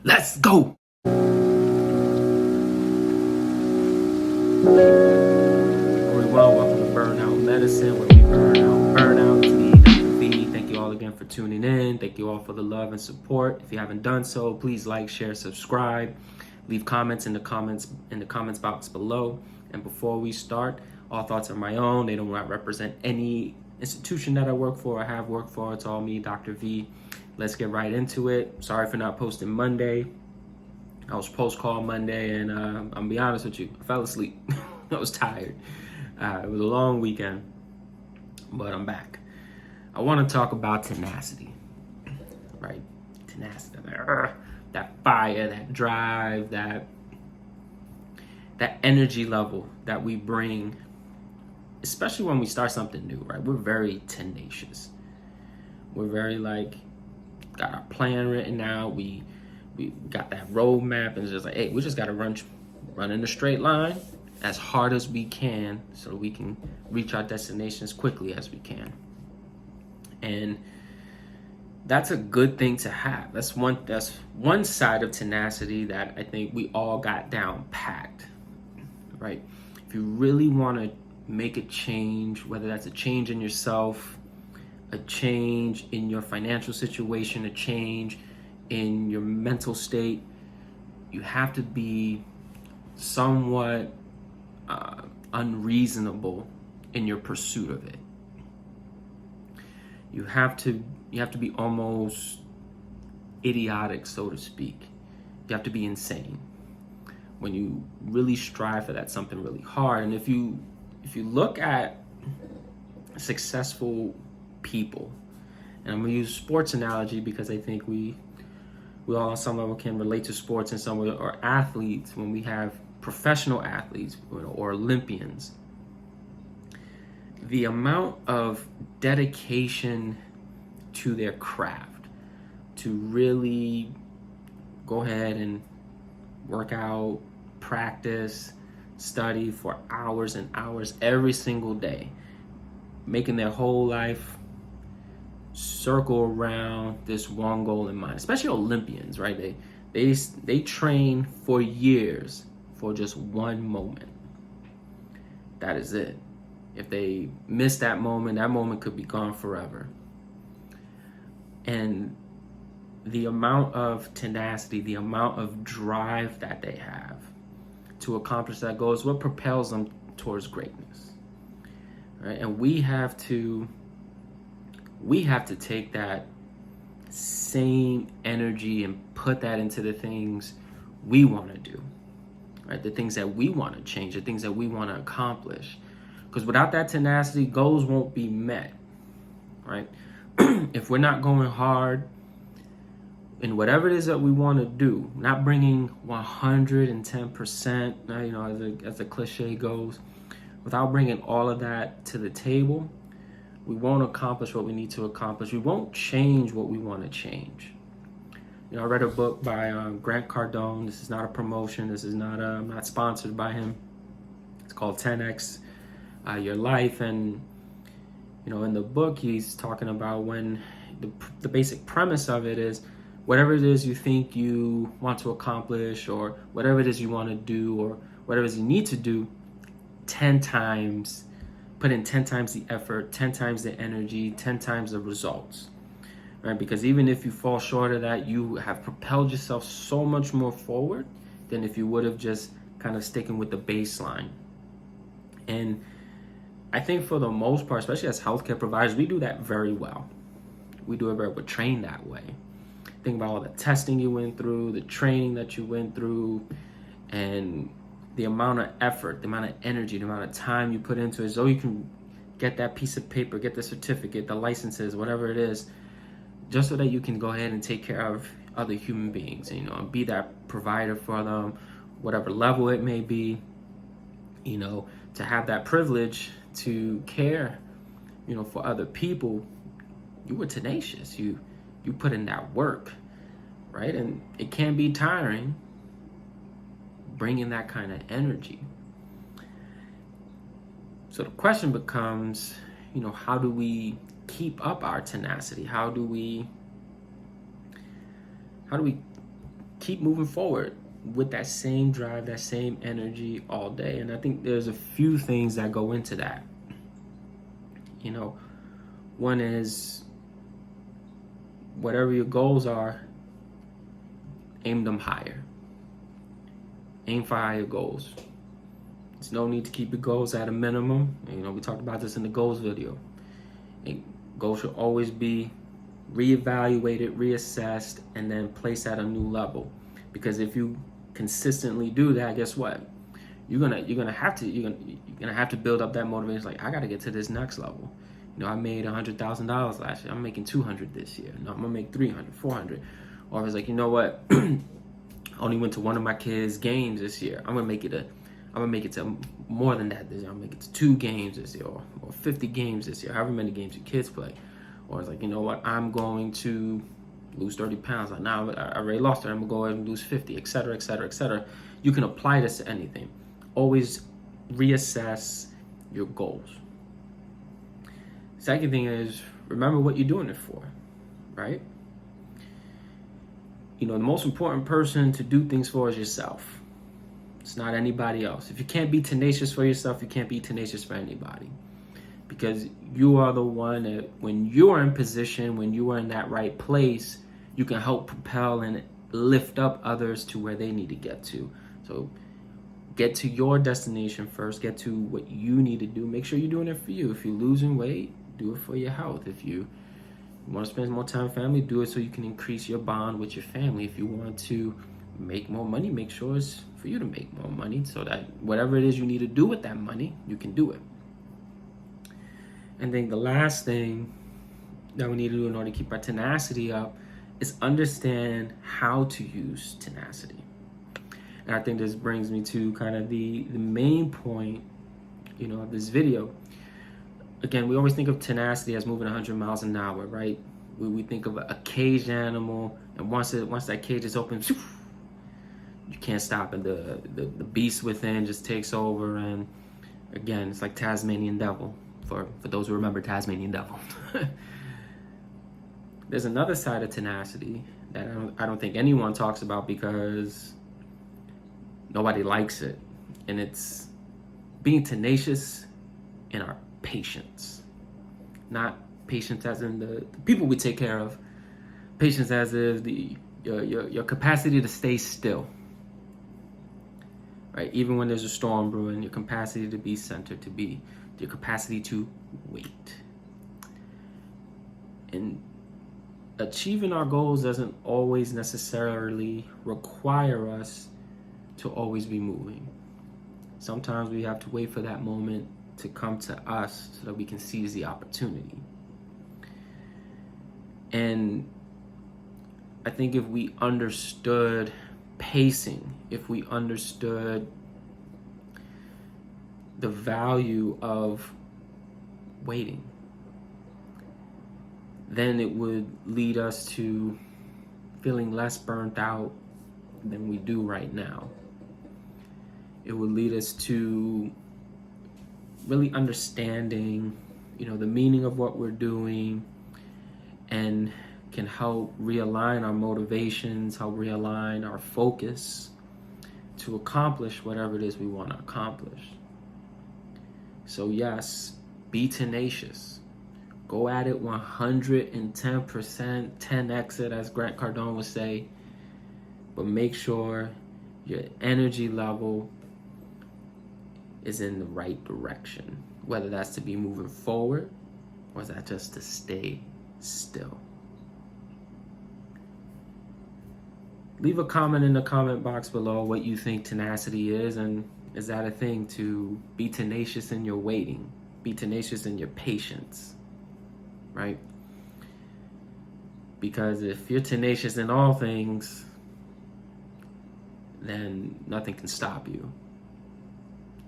Let's go. Well, welcome to Burnout Medicine, where we burn out burnout. It's me, Dr. V. Thank you all again for tuning in. Thank you all for the love and support. If you haven't done so, please like, share, subscribe, leave comments in the comments box below. And before we start, all thoughts are my own. They do not represent any institution that I work for or have worked for. It's all me, Dr. V. Let's get right into it. Sorry for not posting Monday. I was post-call Monday, and I'm gonna be honest with you, I fell asleep. I was tired. It was a long weekend, but I'm back. I want to talk about tenacity, right? Tenacity, that fire, that drive, that energy level that we bring, especially when we start something new, right? We're very tenacious. We're very got our plan written out. We got that roadmap, and it's just like, hey, we just got to run in a straight line as hard as we can so we can reach our destination as quickly as we can. And that's a good thing to have. That's one side of tenacity that I think we all got down packed, right? If you really want to make a change, whether that's a change in yourself, a change in your financial situation, a change in your mental state, you have to be somewhat unreasonable in your pursuit of it. You have to be almost idiotic, so to speak. You have to be insane when you really strive for that something really hard. And if you look at successful people, and I'm gonna use sports analogy because I think we all on some level can relate to sports, and some are athletes. When we have professional athletes or Olympians, the amount of dedication to their craft, to really go ahead and work out, practice, study for hours and hours every single day, making their whole life circle around this one goal in mind. Especially Olympians, right? They train for years for just one moment. That is it. If they miss that moment could be gone forever. And the amount of tenacity, the amount of drive that they have to accomplish that goal is what propels them towards greatness, right? And we have to take that same energy and put that into the things we want to do, right? The things that we want to change, the things that we want to accomplish. Because without that tenacity, goals won't be met, right? If we're not going hard in whatever it is that we want to do, not bringing 110%, as the cliche goes, without bringing all of that to the table, we won't accomplish what we need to accomplish. We won't change what we want to change. I read a book by Grant Cardone. This is not a promotion. This is not I'm not sponsored by him. It's called 10X Your Life. And, in the book, he's talking about when the basic premise of it is whatever it is you think you want to accomplish, or whatever it is you want to do, or whatever it is you need to do, 10 times, put in 10 times the effort, 10 times the energy, 10 times the results, right? Because even if you fall short of that, you have propelled yourself so much more forward than if you would have just kind of sticking with the baseline. And I think for the most part, especially as healthcare providers, we do that very well. We're trained that way. Think about all the testing you went through, the training that you went through, and the amount of effort, the amount of energy, the amount of time you put into it, so you can get that piece of paper, get the certificate, the licenses, whatever it is, just so that you can go ahead and take care of other human beings, and be that provider for them, whatever level it may be, to have that privilege to care, for other people. You were tenacious. You put in that work, right? And it can be tiring bringing that kind of energy. So the question becomes, how do we keep up our tenacity? How do we keep moving forward with that same drive, that same energy all day. And I think there's a few things that go into that. You know, one is whatever your goals are, aim them higher. Aim for higher goals. There's no need to keep your goals at a minimum. You know, we talked about this in the goals video. And goals should always be reevaluated, reassessed, and then placed at a new level. Because if you consistently do that, guess what? You're gonna have to build up that motivation. Like, I gotta get to this next level. You know, I made $100,000 last year. I'm making 200 this year. No, I'm gonna make 300, 400. Or it's like, you know what? I only went to one of my kids' games this year. I'm gonna make it to more than that this year. I'm gonna make it to 2 games this year, or 50 games this year, however many games your kids play. Or it's like, you know what? I'm going to lose 30 pounds. Like, now I already lost it. I'm gonna go ahead and lose 50, etc., etc., etc. You can apply this to anything. Always reassess your goals. Second thing is, remember what you're doing it for, right? You know, the most important person to do things for is yourself. It's not anybody else. If you can't be tenacious for yourself, you can't be tenacious for anybody. Because you are the one that, when you are in position, when you are in that right place, you can help propel and lift up others to where they need to get to. So get to your destination first. Get to what you need to do. Make sure you're doing it for you. If you're losing weight, do it for your health. If you want to spend more time with family, do it so you can increase your bond with your family. If you want to make more money, make sure it's for you to make more money, so that whatever it is you need to do with that money, you can do it. And then the last thing that we need to do in order to keep our tenacity up is understand how to use tenacity. And I think this brings me to kind of the main point, you know, of this video. Again, we always think of tenacity as moving 100 miles an hour, right? We think of a caged animal, and once that cage is open, you can't stop it. The beast within just takes over, and again, it's like Tasmanian devil, for those who remember Tasmanian devil. There's another side of tenacity that I don't think anyone talks about, because nobody likes it, and it's being tenacious in our patience. Not patience as in the people we take care of. Patience as in your capacity to stay still. Right? Even when there's a storm brewing, your capacity to be centered, your capacity to wait. And achieving our goals doesn't always necessarily require us to always be moving. Sometimes we have to wait for that moment to come to us so that we can seize the opportunity. And I think if we understood pacing, if we understood the value of waiting, then it would lead us to feeling less burnt out than we do right now. It would lead us to really understanding, you know, the meaning of what we're doing, and can help realign our motivations, help realign our focus to accomplish whatever it is we want to accomplish. So yes, be tenacious. Go at it 110%, 10x it, as Grant Cardone would say. But make sure your energy level is in the right direction. Whether that's to be moving forward, or is that just to stay still. Leave a comment in the comment box below what you think tenacity is, and is that a thing, to be tenacious in your waiting, be tenacious in your patience, right? Because if you're tenacious in all things, then nothing can stop you.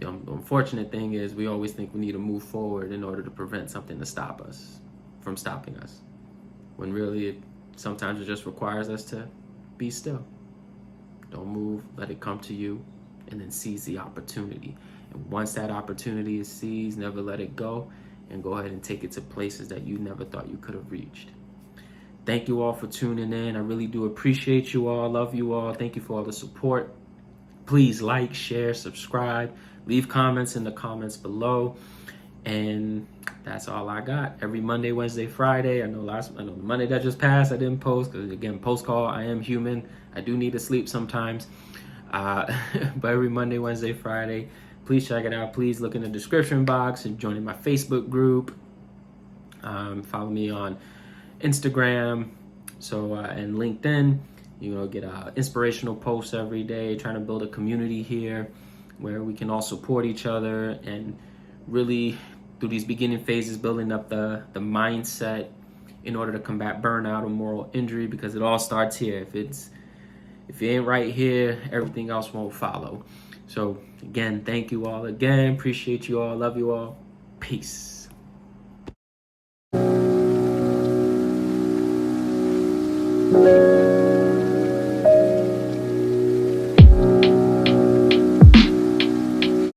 The unfortunate thing is we always think we need to move forward in order to prevent something to stop us from stopping us, when really sometimes it just requires us to be still. Don't move, let it come to you, and then seize the opportunity. And once that opportunity is seized, never let it go, and go ahead and take it to places that you never thought you could have reached. Thank you all for tuning in. I really do appreciate you all. Love you all. Thank you for all the support. Please like, share, subscribe, leave comments in the comments below. And that's all I got. Every Monday, Wednesday, Friday. I know the Monday that just passed, I didn't post because, again, post call. I am human. I do need to sleep sometimes. But every Monday, Wednesday, Friday, please check it out. Please look in the description box and join in my Facebook group. Follow me on Instagram, and LinkedIn. Get inspirational posts every day. Trying to build a community here where we can all support each other and really, through these beginning phases, building up the mindset in order to combat burnout or moral injury, because it all starts here. If you ain't right here, everything else won't follow. So again, thank you all again. Appreciate you all. Love you all. Peace.